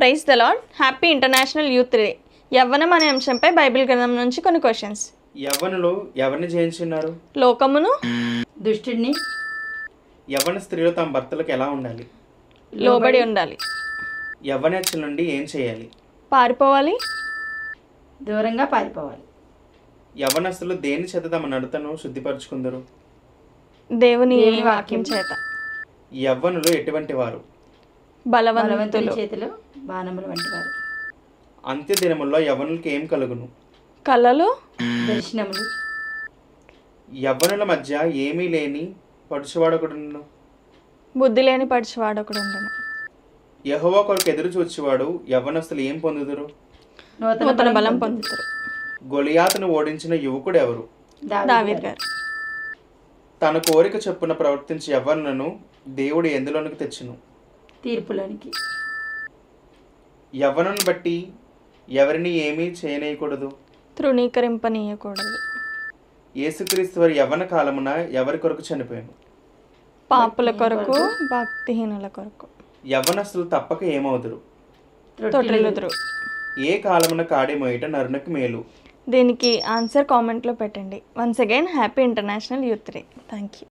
Praise the lord. Happy international youth day. యవ్వనం అనే అంశంపై బైబిల్ గ్రంథం నుంచి కొన్ని క్వశ్చన్స్. యవ్వనులు ఎవరిని జయించున్నారు? లోకమును, దుష్టుడిని. యవ్వన స్త్రీలు తమ భర్తలకు ఎలా ఉండాలి? లోబడి ఉండాలి. యవ్వనేచ్ఛల నుండి ఏం చేయాలి? పారిపోవాలి, దూరంగా పారిపోవాలి. యవ్వనస్తులు దేని చేత తమ నడతను శుద్ధిపరచుకుందరు? దేవుని వాక్యం చేత. యవ్వనులు ఎటువంటి వారు? బలవంతుల బలవంతులు, చేతిలో బాణములు వంటి వారు. అంత్య దినముల్లో యవ్వనులకు ఏం కలుగును? కళలు, దర్శనములు. యవ్వనుల మధ్య ఏమీ లేని పడుచువాడొకడును. బుద్ధి లేని పడిచివాడొకడు ఉండను. యెహోవా కొరకు ఎదురు చూచువాడు యవ్వనస్తులు ఏం పొందుదురు? నూతన బలం పొందుతారు. గొలియాతును ఓడించిన యువకుడు ఎవరు? దావీదు గారు. తన కోరిక చొప్పున ప్రవర్తించే యవ్వనులను దేవుడు ఎందులోనికి తెచ్చును? తీర్పులోనికి. యవ్వనుని బట్టి ఎవరిని ఏమీ చేయనీయకూడదు. తృణీకరింపనీయకూడదు. యేసుక్రీస్తు వారి యవ్వన కాలమున ఎవరి కొరకు చనిపోయాను? పాపుల కొరకు, భక్తిహీనుల కొరకు. యవ్వనస్తులు తప్పక ఏమవుదురు? తొట్టిల్లుదురు. ఏ కాలమున కాడి మోయట నరునికి మేలు? దీనికి ఆన్సర్ కామెంట్లో పెట్టండి. Once again happy international youth day. Thank you.